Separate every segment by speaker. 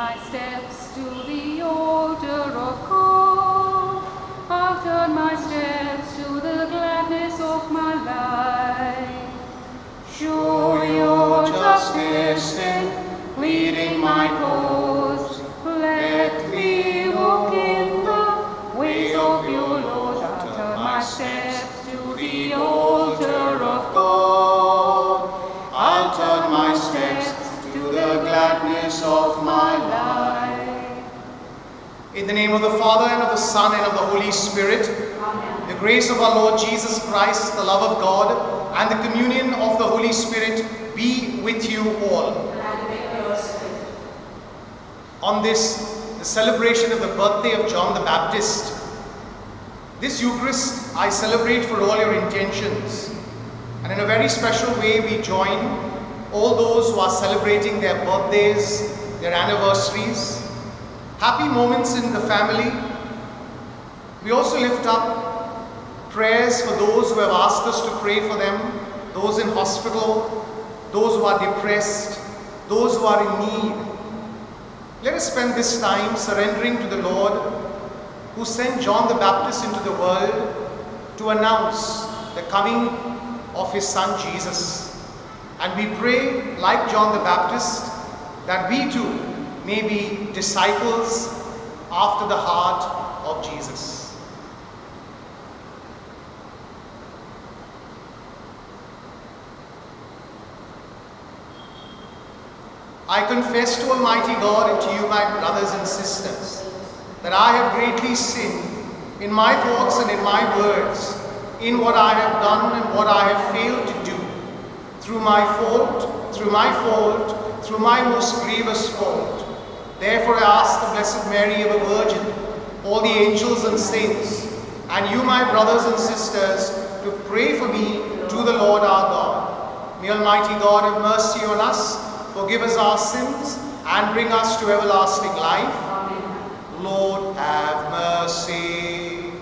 Speaker 1: my steps to the altar of God. I'll turn my steps to the gladness of my life. Show your justice in leading my cause. Let me walk in the ways of your Lord. I'll turn my steps to the altar of God.
Speaker 2: I'll turn my steps to the gladness of my life. In the name of the Father, and of the Son, and of the Holy Spirit,
Speaker 1: Amen.
Speaker 2: the grace of our Lord Jesus Christ, the love of God, and the communion of the Holy Spirit be with you all.
Speaker 1: And with your spirit.
Speaker 2: On this, the celebration of the birthday of John the Baptist, this Eucharist I celebrate for all your intentions. And in a very special way, we join all those who are celebrating their birthdays, their anniversaries, happy moments in the family. We also lift up prayers for those who have asked us to pray for them, those in hospital, those who are depressed, those who are in need. Let us spend this time surrendering to the Lord who sent John the Baptist into the world to announce the coming of his son Jesus. And we pray, like John the Baptist, that we too may be disciples after the heart of Jesus. I confess to Almighty God and to you, my brothers and sisters, that I have greatly sinned in my thoughts and in my words, in what I have done and what I have failed to do, through my fault, through my most grievous fault. Therefore I ask the Blessed Mary, ever Virgin, all the angels and saints, and you, my brothers and sisters, to pray for me to the Lord our God. May Almighty God have mercy on us, forgive us our sins, and bring us to everlasting life.
Speaker 1: Amen.
Speaker 2: Lord, have mercy.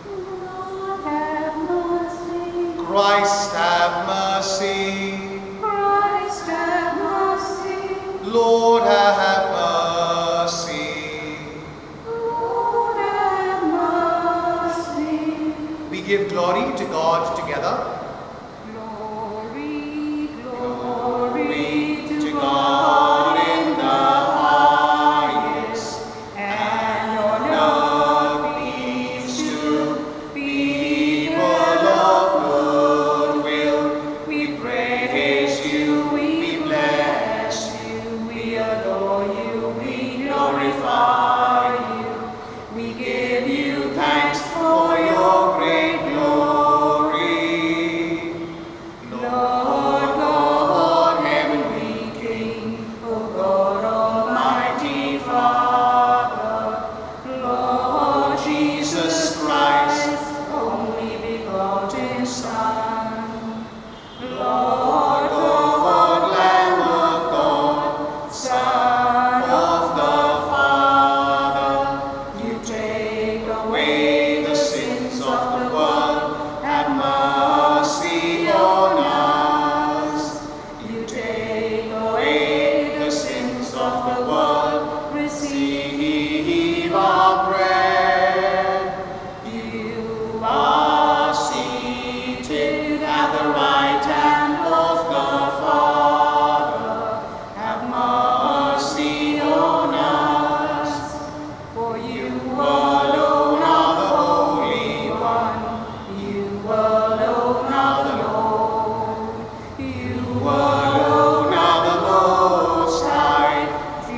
Speaker 1: Lord, have mercy.
Speaker 2: Christ, have mercy.
Speaker 1: Christ, have mercy.
Speaker 2: Lord, have mercy.
Speaker 1: Lord, have mercy.
Speaker 2: We give glory to God together.
Speaker 1: Glory,
Speaker 2: Glory
Speaker 1: glory
Speaker 2: to God in the highest,
Speaker 1: and
Speaker 2: on earth peace to people of good will. We praise you, we bless you, we adore you, we glorify you. We give you thanks for your great glory. Lord God, heavenly King, O God, Almighty Father, Lord Jesus Christ, only begotten Son, Lord God, Lamb of God, Son of the Father, you take away the sins of the world, have mercy on us. You take away the sins of the world, receive our prayer. You are seated at the right hand of the Father. Have mercy on us. For you alone are the Holy One. You alone are the Lord. You alone are the Most High.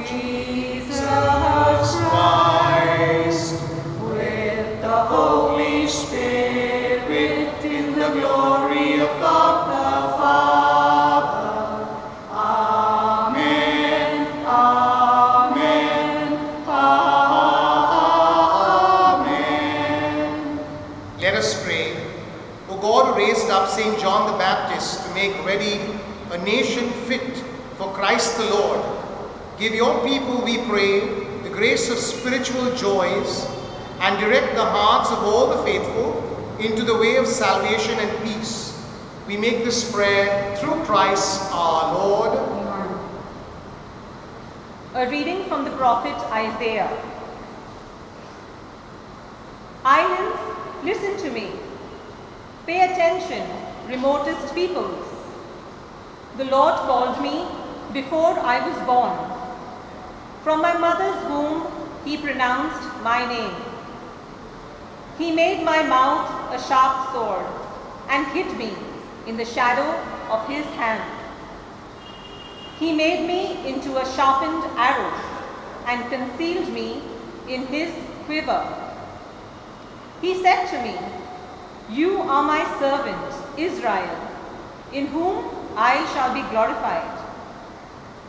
Speaker 2: Jesus Christ, with the Holy Spirit, in the glory of God the Father. Amen. Amen. Amen. Let us pray. O God, who raised up St. John the Baptist to make ready a nation fit for Christ the Lord, give your people, we pray, the grace of spiritual joys, and direct the hearts of all the faithful into the way of salvation and peace. We make this prayer through Christ our Lord.
Speaker 3: A reading from the prophet Isaiah. Islands, listen to me. Pay attention, remotest peoples. The Lord called me before I was born. From my mother's womb, He pronounced my name. He made my mouth a sharp sword and hid me in the shadow of His hand. He made me into a sharpened arrow and concealed me in His quiver. He said to me, "You are my servant, Israel, in whom I shall be glorified."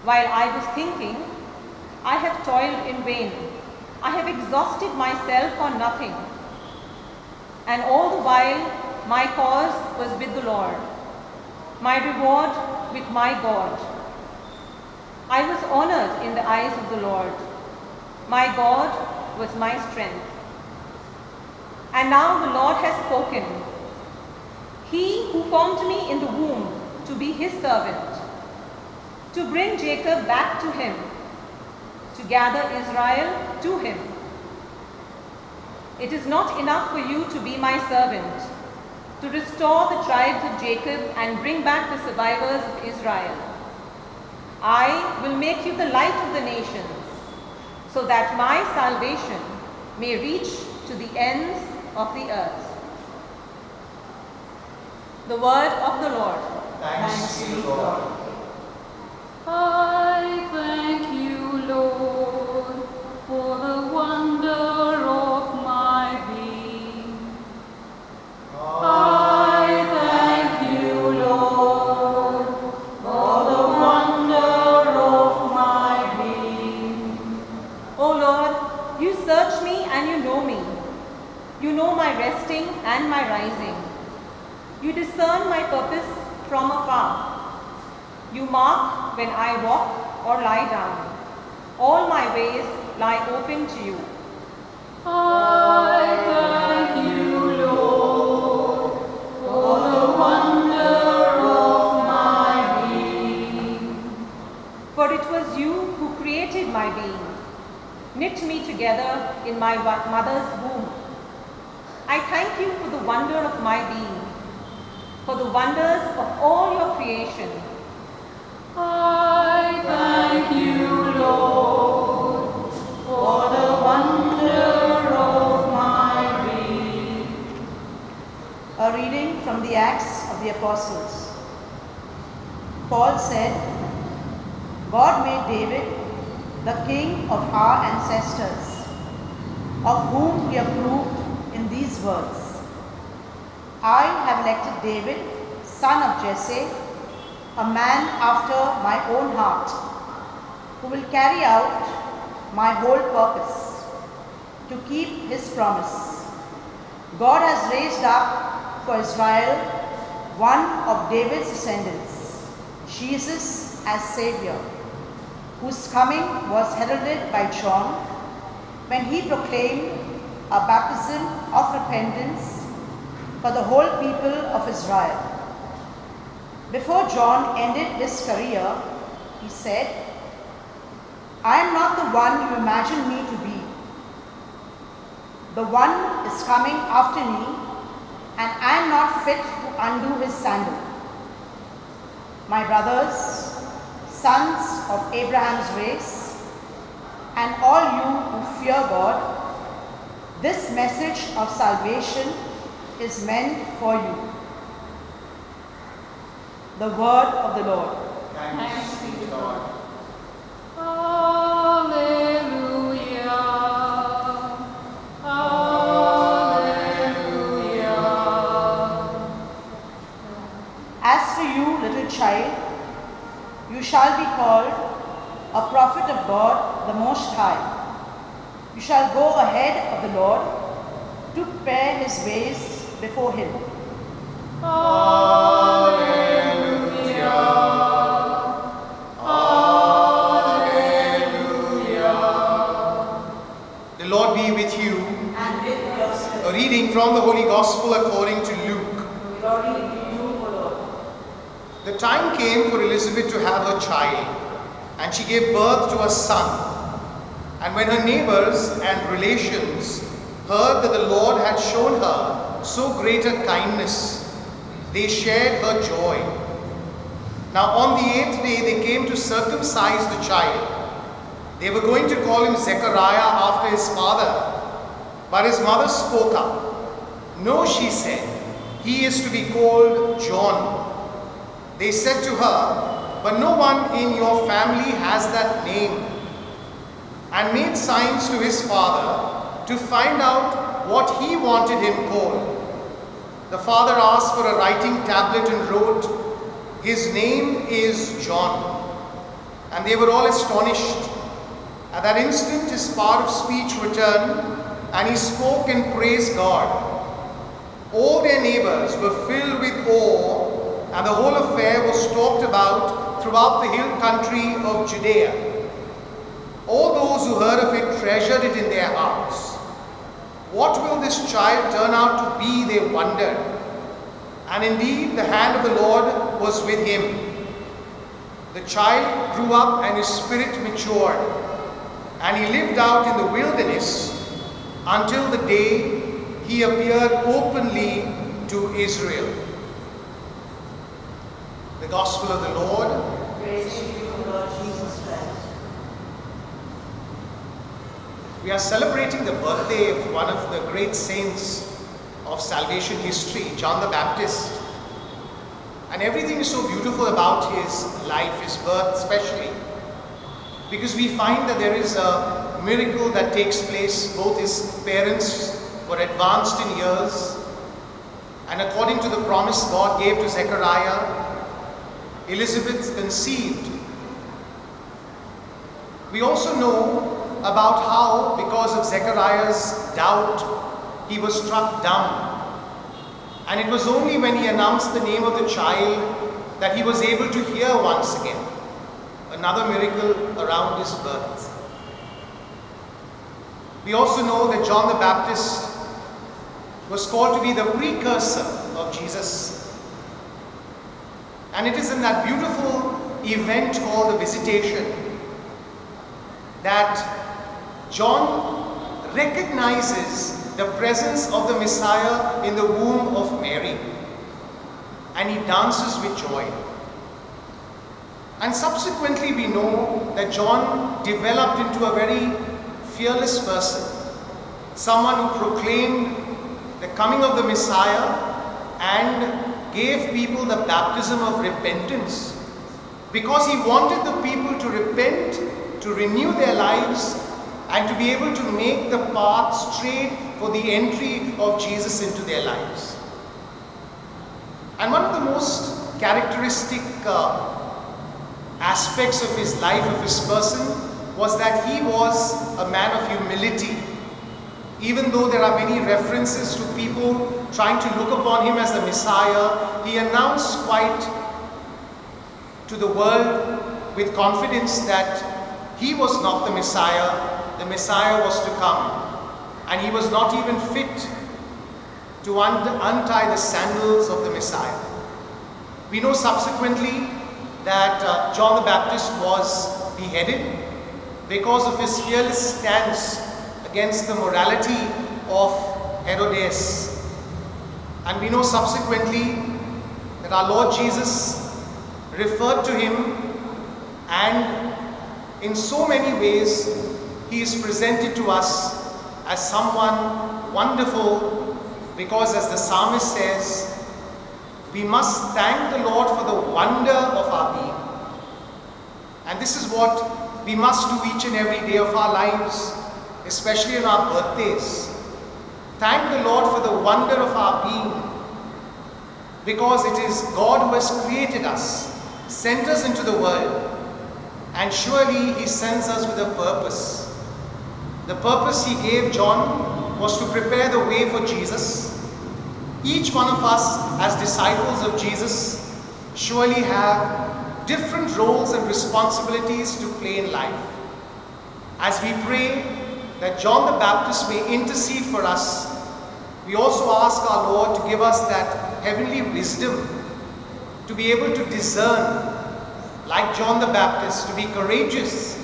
Speaker 3: While I was thinking, I have toiled in vain. I have exhausted myself for nothing. And all the while, my cause was with the Lord, my reward with my God. I was honored in the eyes of the Lord. My God was my strength. And now the Lord has spoken. He who formed me in the womb to be His servant, to bring Jacob back to Him, to gather Israel to Him. It is not enough for you to be my servant, to restore the tribes of Jacob and bring back the survivors of Israel. I will make you the light of the nations, so that my salvation may reach to the ends of the earth. The word of the Lord.
Speaker 2: Thanks be to God.
Speaker 1: I thank you, Lord, for the wonder of my being. I thank you, Lord, for the wonder of my being.
Speaker 3: O Lord, you search me and you know me. You know my resting and my rising. You discern my purpose from afar. You mark when I walk or lie down. All my ways lie open to you.
Speaker 1: I thank you, Lord, for the wonder of my being.
Speaker 3: For it was you who created my being, knit me together in my mother's womb. I thank you for the wonder of my being, for the wonders of all your creation.
Speaker 1: I thank you, Lord, for the wonder of my being.
Speaker 4: A reading from the Acts of the Apostles. Paul said, "God made David the king of our ancestors, of whom He approved in these words, I have elected David, son of Jesse, a man after my own heart, who will carry out my whole purpose, to keep His promise. God has raised up for Israel one of David's descendants, Jesus as Savior, whose coming was heralded by John when he proclaimed a baptism of repentance for the whole people of Israel. Before John ended his career, he said, I am not the one you imagine me to be. The one is coming after me, and I am not fit to undo his sandal. My brothers, sons of Abraham's race, and all you who fear God, this message of salvation is meant for you." The word of the Lord.
Speaker 2: Thanks be to God.
Speaker 1: Hallelujah. Hallelujah.
Speaker 4: As for you, little child, you shall be called a prophet of God the Most High. You shall go ahead of the Lord to prepare His ways before Him.
Speaker 1: Hallelujah. Hallelujah.
Speaker 2: The Lord be with you.
Speaker 4: And with your spirit.
Speaker 2: A reading from the Holy Gospel according to Luke.
Speaker 4: Glory to you, O Lord.
Speaker 2: The time came for Elizabeth to have her child, and she gave birth to a son. And when her neighbors and relations heard that the Lord had shown her so great a kindness, they shared her joy. Now on the 8th day they came to circumcise the child. They were going to call him Zechariah after his father. But his mother spoke up. No, she said, he is to be called John. They said to her, but no one in your family has that name. And made signs to his father to find out what he wanted him called. The father asked for a writing tablet and wrote, his name is John. And they were all astonished. At that instant his power of speech returned, and he spoke and praised God. All their neighbors were filled with awe, and the whole affair was talked about throughout the hill country of Judea. All those who heard of it treasured it in their hearts. What will this child turn out to be, they wondered. And indeed the hand of the Lord was with him. The child grew up and his spirit matured, and he lived out in the wilderness until the day he appeared openly to Israel. The Gospel of the Lord.
Speaker 4: Praise to you, Lord Jesus Christ.
Speaker 2: We are celebrating the birthday of one of the great saints of salvation history, John the Baptist. And everything is so beautiful about his life, his birth especially, because we find that there is a miracle that takes place. Both his parents were advanced in years, and according to the promise God gave to Zechariah, Elizabeth conceived. We also know about how, because of Zechariah's doubt, he was struck dumb. And it was only when he announced the name of the child that he was able to hear once again. Another miracle around his birth. We also know that John the Baptist was called to be the precursor of Jesus. And it is in that beautiful event called the Visitation that John recognizes the presence of the Messiah in the womb of Mary, and he dances with joy. And subsequently we know that John developed into a very fearless person, someone who proclaimed the coming of the Messiah and gave people the baptism of repentance, because he wanted the people to repent, to renew their lives, and to be able to make the path straight for the entry of Jesus into their lives. And one of the most characteristic aspects of his life, of his person, was that he was a man of humility. Even though there are many references to people trying to look upon him as the Messiah, he announced quite to the world with confidence that he was not the Messiah was to come. And he was not even fit to untie the sandals of the Messiah. We know subsequently that John the Baptist was beheaded because of his fearless stance against the morality of Herodes. And we know subsequently that our Lord Jesus referred to him, and in so many ways he is presented to us as someone wonderful, because as the psalmist says, we must thank the Lord for the wonder of our being. And this is what we must do each and every day of our lives, especially on our birthdays. Thank the Lord for the wonder of our being, because it is God who has created us, sent us into the world, and surely he sends us with a purpose. The purpose he gave John was to prepare the way for Jesus. Each one of us as disciples of Jesus surely have different roles and responsibilities to play in life. As we pray that John the Baptist may intercede for us, we also ask our Lord to give us that heavenly wisdom to be able to discern, like John the Baptist, to be courageous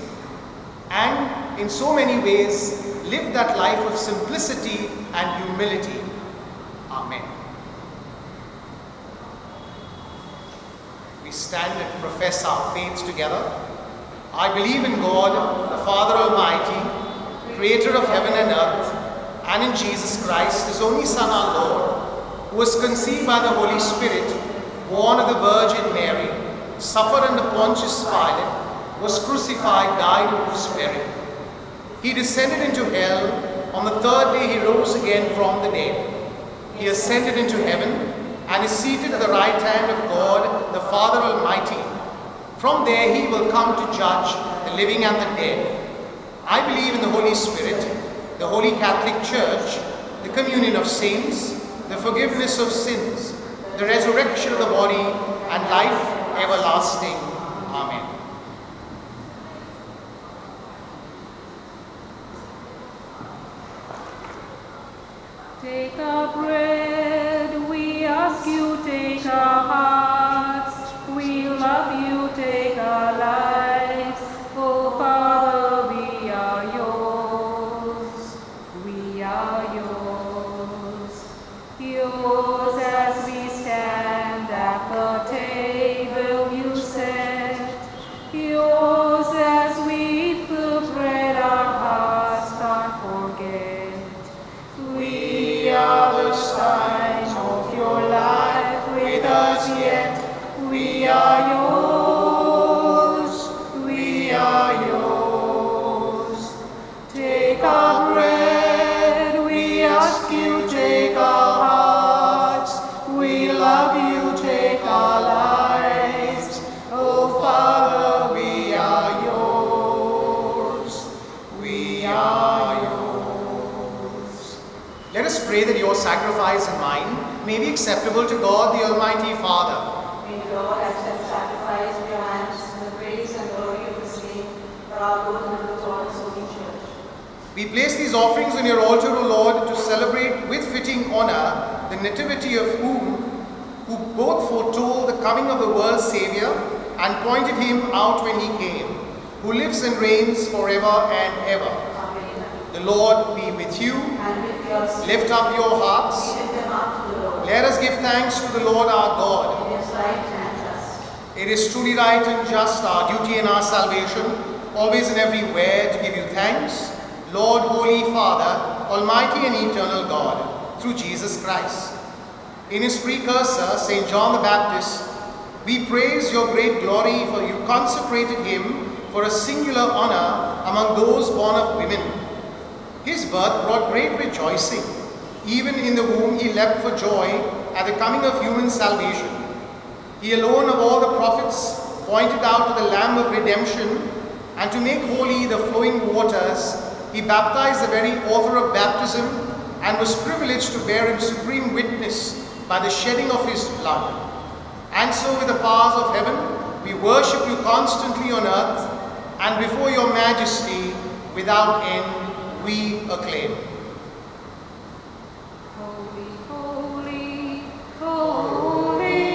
Speaker 2: and in so many ways live that life of simplicity and humility. Amen. We stand and profess our faith together. I believe in God, the Father Almighty, creator of heaven and earth, and in Jesus Christ, his only Son, our Lord, who was conceived by the Holy Spirit, born of the Virgin Mary, suffered under Pontius Pilate, was crucified, died, and was buried. He descended into hell. On the third day he rose again from the dead. He ascended into heaven and is seated at the right hand of God, the Father Almighty. From there he will come to judge the living and the dead. I believe in the Holy Spirit, the Holy Catholic Church, the communion of saints, the forgiveness of sins, the resurrection of the body, and life everlasting. Amen.
Speaker 1: Take our bread, we ask you, take our hearts. We love you, take our lives. Oh Father, we are yours. We are yours. Yours as we stand at the table you set. Yours as we eat the bread our hearts can't forget. We are the signs of your life with us yet. We are yours. We are yours. Take our bread, we ask you, take our hearts. We love you, take our lives. Oh Father, we are yours. We are yours.
Speaker 2: Let us pray that your sacrifice and mine may be acceptable to God, the Almighty Father.
Speaker 4: May God accept sacrifice in your hands in the praise and glory of his name for our good and the Lord's holy church.
Speaker 2: We place these offerings on your altar, O Lord, to celebrate with fitting honor the nativity of who both foretold the coming of the world's Savior and pointed him out when he came, who lives and reigns forever and ever.
Speaker 4: Amen.
Speaker 2: The Lord be with you.
Speaker 4: And with your spirit,
Speaker 2: Lift up your hearts.
Speaker 4: we lift them up to the Lord.
Speaker 2: Let us give thanks to the Lord our God.
Speaker 4: It is right and just.
Speaker 2: It is truly right and just, our duty and our salvation, always and everywhere to give you thanks, Lord, Holy Father, Almighty and eternal God, through Jesus Christ. In his precursor, St. John the Baptist, we praise your great glory, for you consecrated him for a singular honor among those born of women. His birth brought great rejoicing. Even in the womb he leapt for joy at the coming of human salvation. He alone of all the prophets pointed out to the Lamb of redemption, and to make holy the flowing waters, he baptized the very author of baptism and was privileged to bear him supreme witness by the shedding of his blood. And so with the powers of heaven, we worship you constantly on earth, and before your majesty without end we acclaim.
Speaker 1: Holy, holy, holy,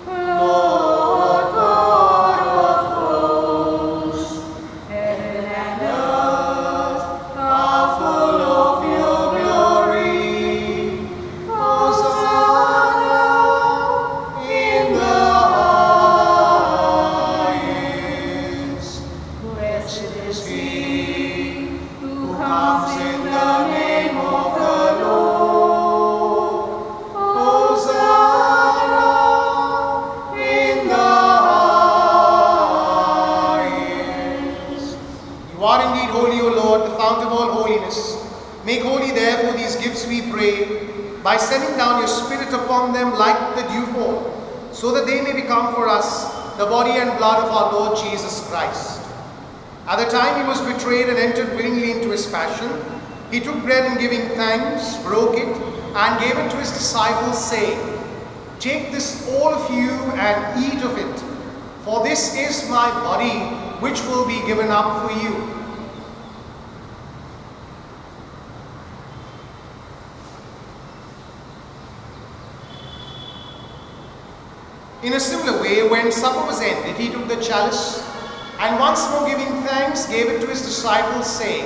Speaker 1: Lord God of hosts. Heaven and earth are full of your glory. Hosanna in the highest. Blessed is he who comes in the name of the Lord. Hosanna in the highest.
Speaker 2: You are indeed holy, O Lord, the fount of all holiness. Make holy therefore these gifts, we pray, by sending down your Spirit upon them like the dewfall, so that they may become for us the body and blood of our Lord Jesus Christ. At the time he was betrayed and entered willingly into his passion, he took bread and giving thanks, broke it, and gave it to his disciples, saying, "Take this all of you and eat of it, for this is my body, which will be given up for you." In a similar way, when supper was ended, he took the chalice and once more giving thanks, gave it to his disciples, saying,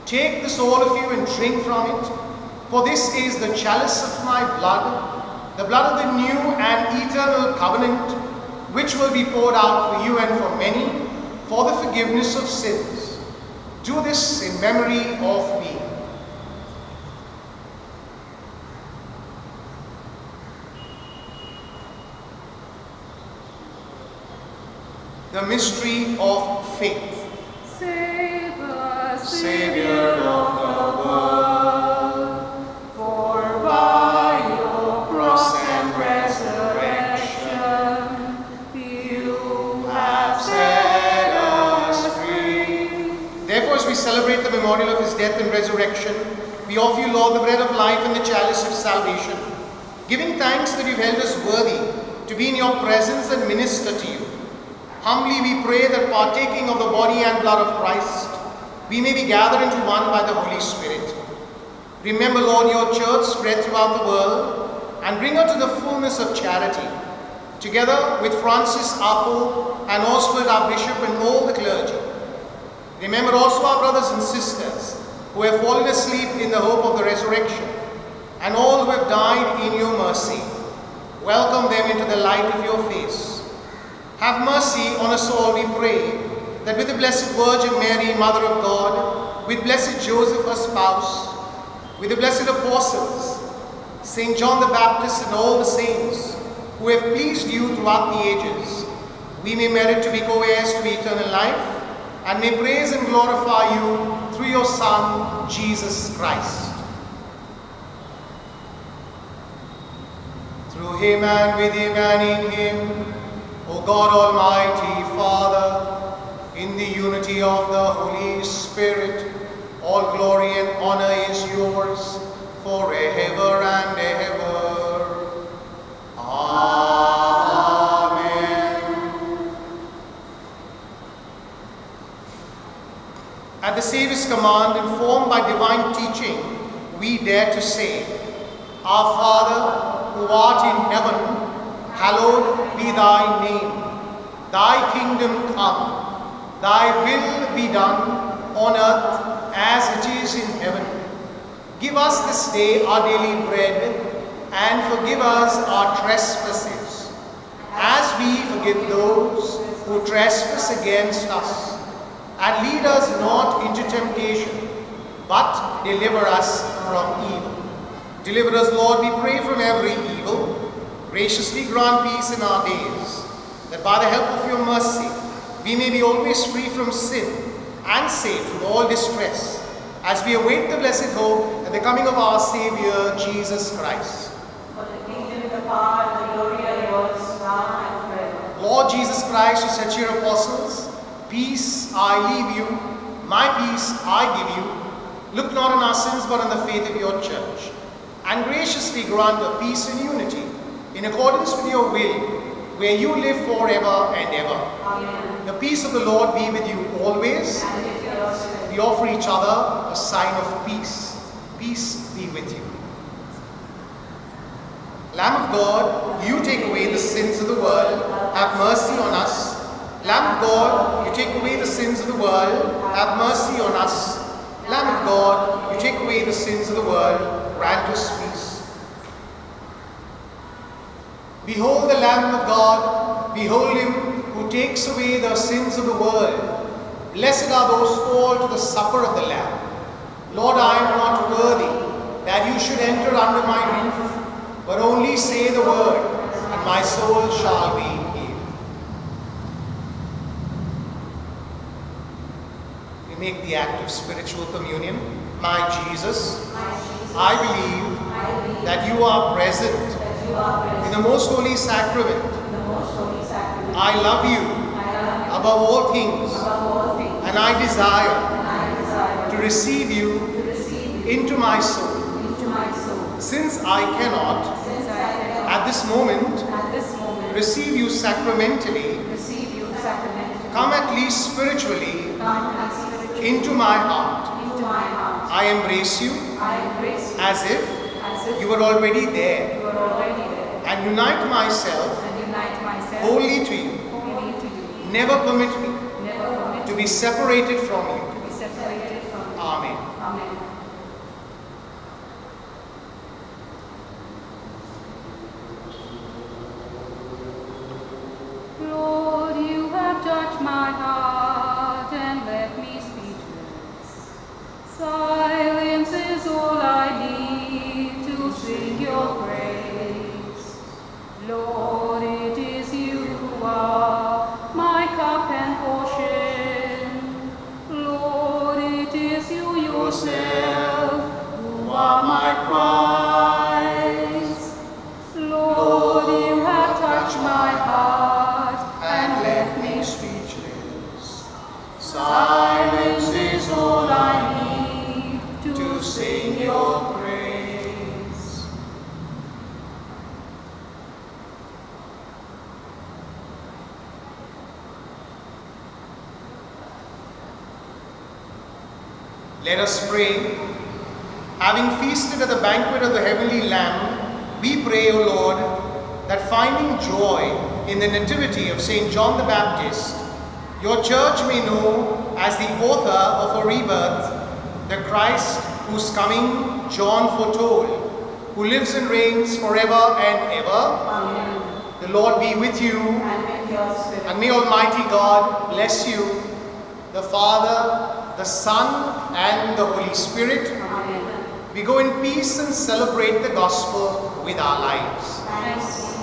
Speaker 2: "Take this, all of you, and drink from it, for this is the chalice of my blood, the blood of the new and eternal covenant, which will be poured out for you and for many, for the forgiveness of sins. Do this in memory of me." The mystery of faith.
Speaker 1: Save us,
Speaker 2: Savior of the world,
Speaker 1: for by your cross and resurrection, you have set us free.
Speaker 2: Therefore, as we celebrate the memorial of his death and resurrection, we offer you, Lord, the bread of life and the chalice of salvation, giving thanks that you've held us worthy to be in your presence and minister to you. Humbly we pray that partaking of the body and blood of Christ, we may be gathered into one by the Holy Spirit. Remember, Lord, your church spread throughout the world and bring her to the fullness of charity, together with Francis our Pope and Oswald our Bishop and all the clergy. Remember also our brothers and sisters who have fallen asleep in the hope of the resurrection, and all who have died in your mercy. Welcome them into the light of your face. Have mercy on us all, we pray, that with the Blessed Virgin Mary, Mother of God, with Blessed Joseph, her spouse, with the blessed apostles, St. John the Baptist and all the saints who have pleased you throughout the ages, we may merit to be co-heirs to eternal life, and may praise and glorify you through your Son, Jesus Christ. Through him and with him and in him, O God Almighty Father, in the unity of the Holy Spirit, all glory and honor is yours forever and ever. Amen. At the Saviour's command, informed by divine teaching, we dare to say, Our Father, who art in heaven, hallowed be thy name. Thy kingdom come. Thy will be done on earth as it is in heaven. Give us this day our daily bread, and forgive us our trespasses, as we forgive those who trespass against us. And lead us not into temptation, but deliver us from evil. Deliver us, Lord, we pray, from every evil. Graciously grant peace in our days, that by the help of your mercy, we may be always free from sin and safe from all distress, as we await the blessed hope and the coming of our Saviour, Jesus Christ.
Speaker 3: For the kingdom, the power, and the glory are yours, now and forever.
Speaker 2: Lord Jesus Christ, who said to your apostles, "Peace I leave you, my peace I give you," look not on our sins but on the faith of your church, and graciously grant her peace and unity, in accordance with your will, where you live forever and ever.
Speaker 3: Amen.
Speaker 2: The peace of the Lord be with you always.
Speaker 3: And with your spirit.
Speaker 2: We offer each other a sign of peace. Peace be with you. Lamb of God, you take away the sins of the world, have mercy on us. Lamb of God, you take away the sins of the world, have mercy on us. Lamb of God, you take away the sins of the world, grant us peace. Behold the Lamb of God, behold him who takes away the sins of the world. Blessed are those called to the supper of the Lamb. Lord, I am not worthy that you should enter under my roof, but only say the word, and my soul shall be healed. We make the act of spiritual communion. My Jesus, I believe that you are present in the most holy sacrament. I love you above all things, and I desire to receive you into my soul. Since I cannot at this moment receive you sacramentally, come at least spiritually into my heart. I embrace you as if you were already there, and unite myself wholly to you.
Speaker 1: wholly to you.
Speaker 2: Never permit me
Speaker 1: Never permit
Speaker 2: to be separated from you.
Speaker 1: to be separated from you.
Speaker 2: Amen.
Speaker 1: Amen. Lord, you have touched my heart and left me speechless. Silence is all I need to sing your praise. Lord, it is you who are my cup and portion. Lord, it is you yourself who are my prize. Lord, you have touched my heart and left me
Speaker 2: speechless.
Speaker 1: Silence is all I need to sing your
Speaker 2: praise. Let us pray. Having feasted at the banquet of the heavenly Lamb, we pray, O Lord, that finding joy in the nativity of St. John the Baptist, your church may know as the author of a rebirth, the Christ whose coming John foretold, who lives and reigns forever and ever.
Speaker 1: Amen.
Speaker 2: The Lord be with you,
Speaker 1: And with your spirit.
Speaker 2: and may Almighty God bless you, the Father, the Son, and the Holy Spirit.
Speaker 1: Amen.
Speaker 2: We go in peace and celebrate the gospel with our lives.
Speaker 1: Thanks be